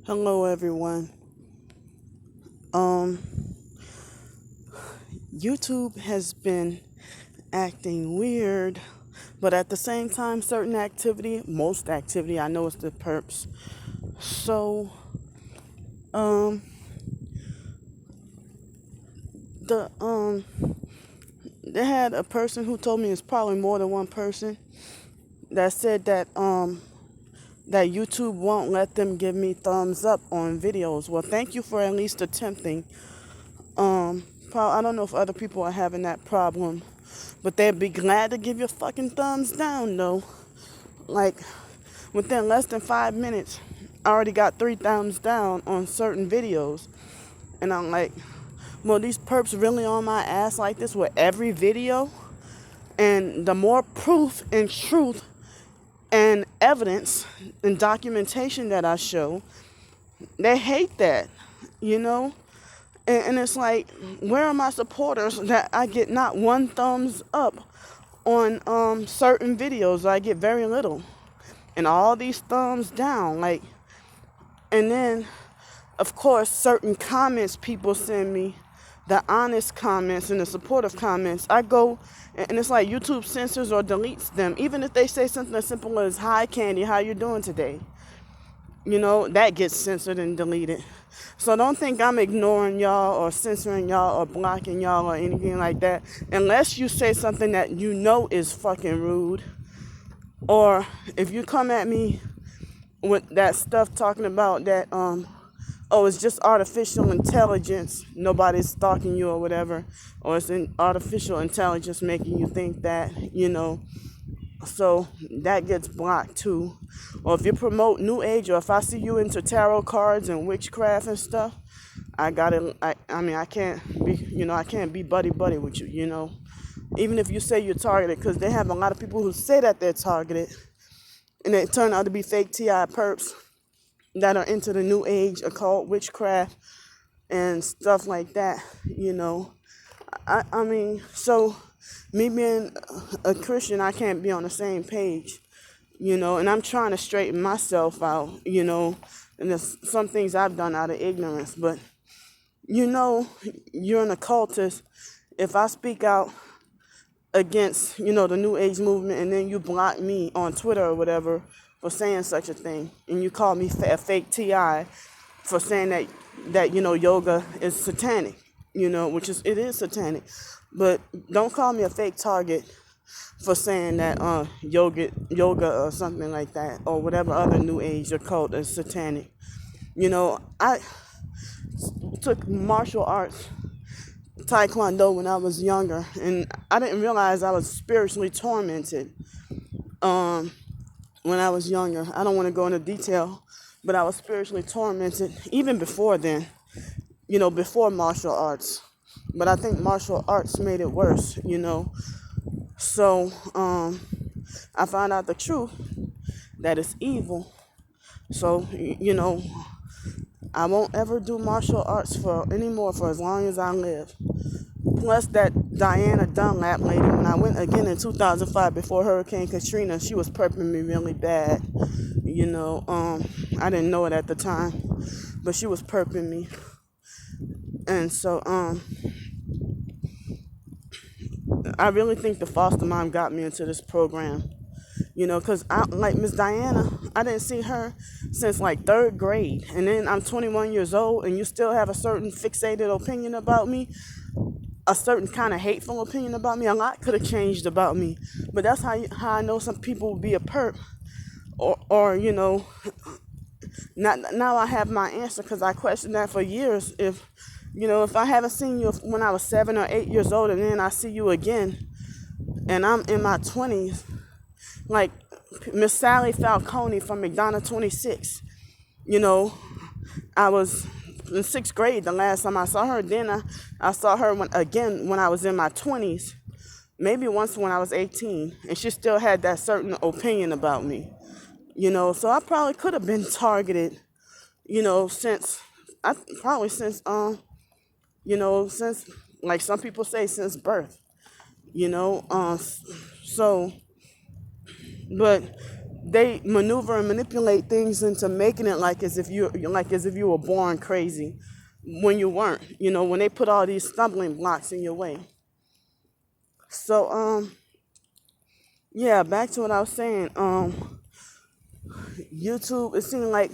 Hello, everyone. Um, YouTube has been acting weird, but at the same time, certain activity, most activity, I know it's the perps. So, um, the they had a person who told me it's probably more than one person that said that YouTube won't let them give me thumbs up on videos. Well, thank you for at least attempting. I don't know if other people are having that problem, but they'd be glad to give you a fucking thumbs down, though. Like, within less than 5 minutes, I already got 3 thumbs down on certain videos. And I'm like, well, these perps really on my ass like this with every video? And the more proof and truth and evidence and documentation that I show, they hate that, you know? And it's like, where are my supporters that I get not one thumbs up on certain videos? I get very little. And all these thumbs down, like, and then, of course, certain comments people send me, the honest comments and the supportive comments, I go, and it's like YouTube censors or deletes them. Even if they say something as simple as, "Hi, Candy, how you doing today?" That gets censored and deleted. So don't think I'm ignoring y'all or censoring y'all or blocking y'all or anything like that. Unless you say something that you know is fucking rude. Or if you come at me with that stuff talking about that, oh, it's just artificial intelligence, nobody's stalking you or whatever, or it's an artificial intelligence making you think that. So that gets blocked too. Or if you promote New Age, or if I see you into tarot cards and witchcraft and stuff, I can't be buddy buddy with you. Even if you say you're targeted, because they have a lot of people who say that they're targeted, and they turn out to be fake TI perps that are into the New Age, occult, witchcraft, and stuff like that. So me being a Christian, I can't be on the same page, and I'm trying to straighten myself out, and there's some things I've done out of ignorance, but you're an occultist. If I speak out against, the New Age movement, and then you block me on Twitter or whatever for saying such a thing, and you call me a fake TI for saying that yoga is satanic, which it is satanic. But don't call me a fake target for saying that yoga or something like that, or whatever other New Age or cult is satanic. I took martial arts, Taekwondo, when I was younger, and I didn't realize I was spiritually tormented when I was younger. I don't want to go into detail, but I was spiritually tormented even before then, before martial arts. But I think martial arts made it worse. So I found out the truth that it's evil. So, I won't ever do martial arts anymore for as long as I live. Plus that Diana Dunlap lady, when I went again in 2005 before Hurricane Katrina, she was perping me really bad. I didn't know it at the time, but she was perping me. And so I really think the foster mom got me into this program. Because like Miss Diana, I didn't see her since like third grade. And then I'm 21 years old, and you still have a certain fixated opinion about me, a certain kind of hateful opinion about me. A lot could have changed about me. But that's how I know some people will be a perp. Or now I have my answer, because I questioned that for years. If I haven't seen you when I was 7 or 8 years old, and then I see you again, and I'm in my 20s, like Miss Sally Falcone from McDonough 26. I was in 6th grade the last time I saw her. Then I saw her when I was in my 20s, maybe once when I was 18, and she still had that certain opinion about me. So I probably could have been targeted, since since, like some people say, since birth. So, but they maneuver and manipulate things into making it like as if you were born crazy when you weren't. When they put all these stumbling blocks in your way. So yeah, back to what I was saying. YouTube, it seemed like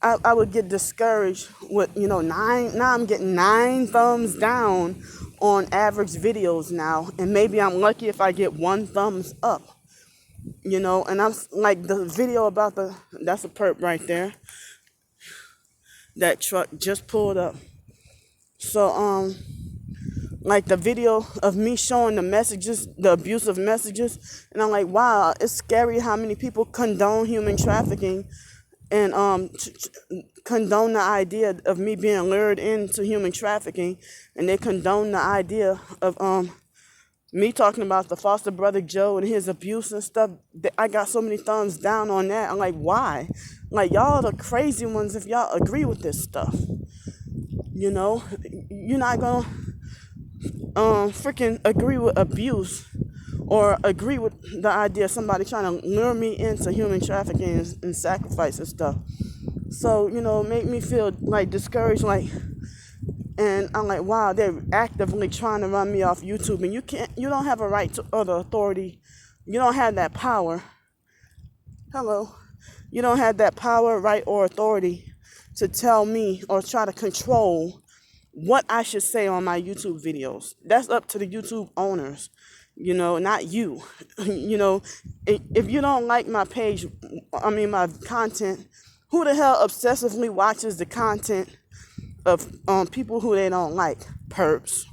I would get discouraged with, nine. Now I'm getting 9 thumbs down on average videos now. And maybe I'm lucky if I get 1 thumbs up, and I'm like the video about that's a perp right there. That truck just pulled up. So, like the video of me showing the messages, the abusive messages, and I'm like, wow, it's scary how many people condone human trafficking and condone the idea of me being lured into human trafficking, and they condone the idea of me talking about the foster brother Joe and his abuse and stuff. I got so many thumbs down on that. I'm like, why? Like, y'all are the crazy ones if y'all agree with this stuff. You're not gonna freaking agree with abuse or agree with the idea of somebody trying to lure me into human trafficking and sacrifice and stuff. So, make me feel like discouraged, and I'm like, wow, they're actively trying to run me off YouTube, and you don't have a right to, or the authority. You don't have that power. Hello. You don't have that power, right, or authority to tell me or try to control what I should say on my YouTube videos. That's up to the YouTube owners, not you. If you don't like my page, my content, who the hell obsessively watches the content of people who they don't like? Perps.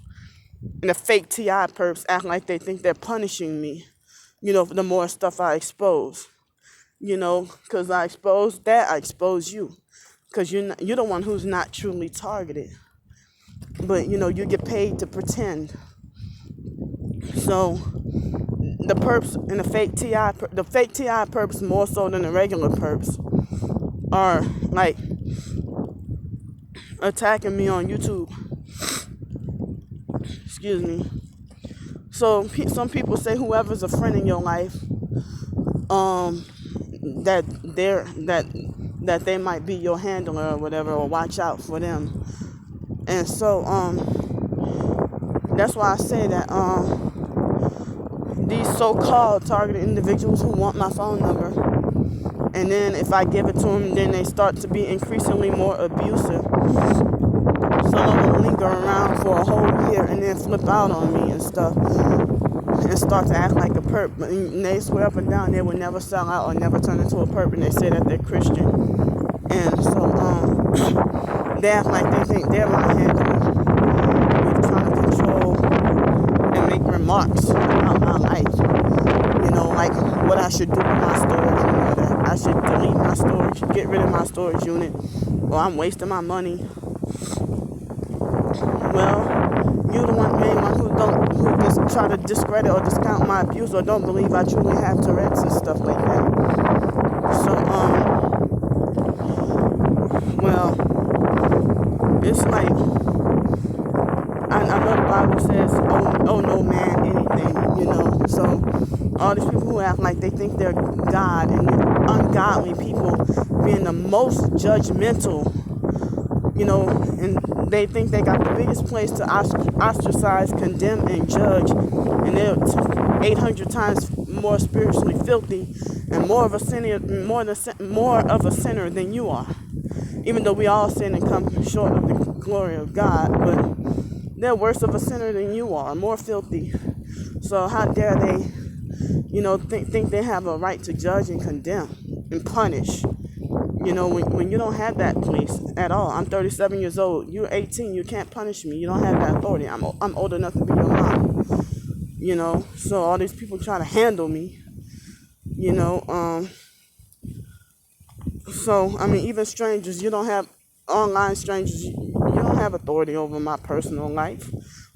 And the fake TI perps act like they think they're punishing me, for the more stuff I expose. Because I expose that, I expose you. Because you're the one who's not truly targeted. But, you get paid to pretend. So, the perps and the fake TI perps more so than the regular perps are, like, attacking me on YouTube. Excuse me. So, some people say whoever's a friend in your life, that they might be your handler or whatever, or watch out for them. And so, that's why I say that these so-called targeted individuals who want my phone number, and then if I give it to them, then they start to be increasingly more abusive. Some of them linger around for a whole year and then flip out on me and stuff, and start to act like a perp. And they swear up and down they will never sell out or never turn into a perp, and they say that they're Christian. And so they act like they think they're my handler, with trying to control and make remarks about my life. Like what I should do with my storage, that I should delete my storage, get rid of my storage unit, or I'm wasting my money. Well, you're the main one who just try to discredit or discount my abuse, or don't believe I truly have Tourette's and stuff like that. So, well, it's like, I know the Bible says, oh no man anything, so all these people who act like they think they're God, and ungodly people being the most judgmental, and they think they got the biggest place to ostracize, condemn, and judge, and they're 800 times more spiritually filthy and more of a sinner than you are. Even though we all sin and come short of the glory of God, but they're worse of a sinner than you are, more filthy. So how dare they, think they have a right to judge and condemn and punish? When you don't have that place at all. I'm 37 years old. You're 18. You can't punish me. You don't have that authority. I'm old enough to be your mom. So all these people try to handle me. So even strangers, you don't have online strangers. You don't have authority over my personal life,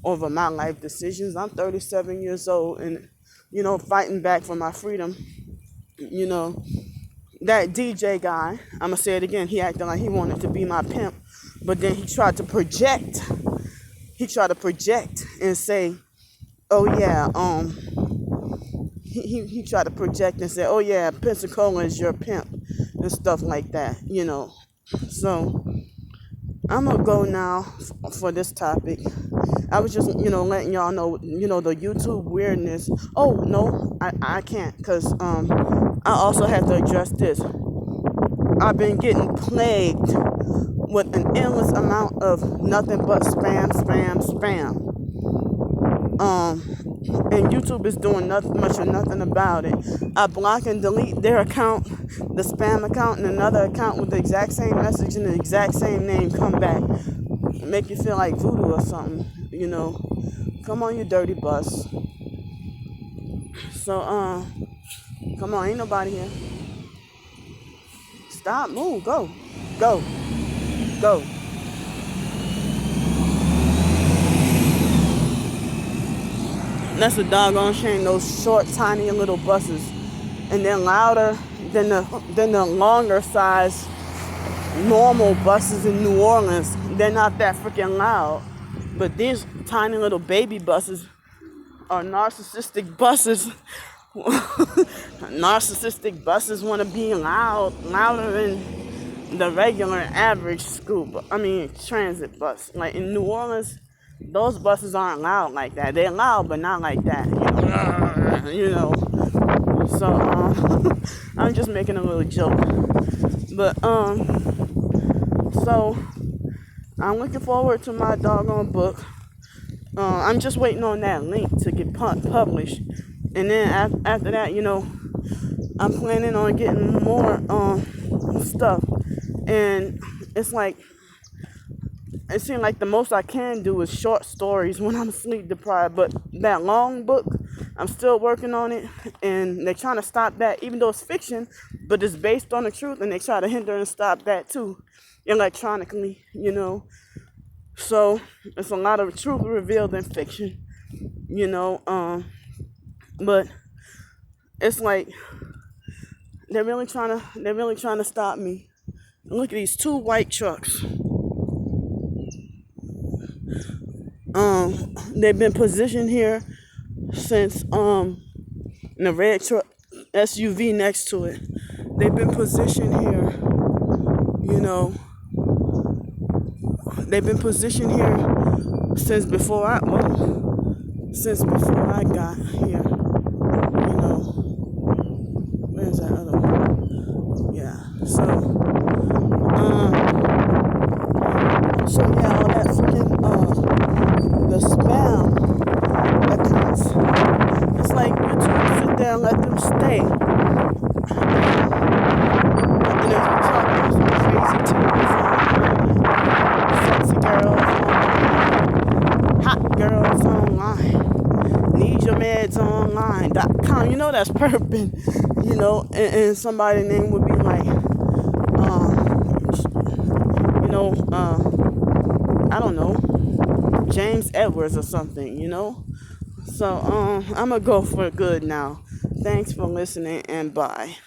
over my life decisions. I'm 37 years old, and fighting back for my freedom. That DJ guy, I'm going to say it again, he acted like he wanted to be my pimp, but then he tried to project and say, oh yeah, he tried to project and say, oh yeah, Pensacola is your pimp and stuff like that, So I'm gonna go now for this topic. I was just, letting y'all know, the YouTube weirdness. Oh no, I can't, because I also have to address this. I've been getting plagued with an endless amount of nothing but spam. And YouTube is doing much or nothing about it. I block and delete their account, the spam account, and another account with the exact same message and the exact same name come back. Make you feel like voodoo or something, Come on, you dirty bus. So, come on, ain't nobody here. Stop, move, go. That's a doggone shame, those short, tiny little buses. And they're louder than the longer size normal buses in New Orleans. They're not that freaking loud. But these tiny little baby buses are narcissistic buses. Narcissistic buses want to be louder than the regular average transit bus. Like in New Orleans, those buses aren't loud like that. They're loud, but not like that. So I'm just making a little joke. But so I'm looking forward to my doggone book. I'm just waiting on that link to get published, and then after that, I'm planning on getting more stuff. And it seems like the most I can do is short stories when I'm sleep deprived. But that long book, I'm still working on it, and they're trying to stop that, even though it's fiction, but it's based on the truth, and they try to hinder and stop that too, electronically, So it's a lot of truth revealed in fiction, but it's like they're really trying to stop me. Look at these two white trucks. They've been positioned here since the red truck SUV next to it. They've been positioned here, They've been positioned here since before I got here. Where's that other one? Yeah. So yeah, all that freaking the spam accounts. It's like YouTube sit there and let them stay. And there's crazy sexy girls online, hot girls online, need your meds online.com. That's perping, and somebody's name would be like, I don't know, James Edwards or something, So I'm gonna go for good now. Thanks for listening, and bye.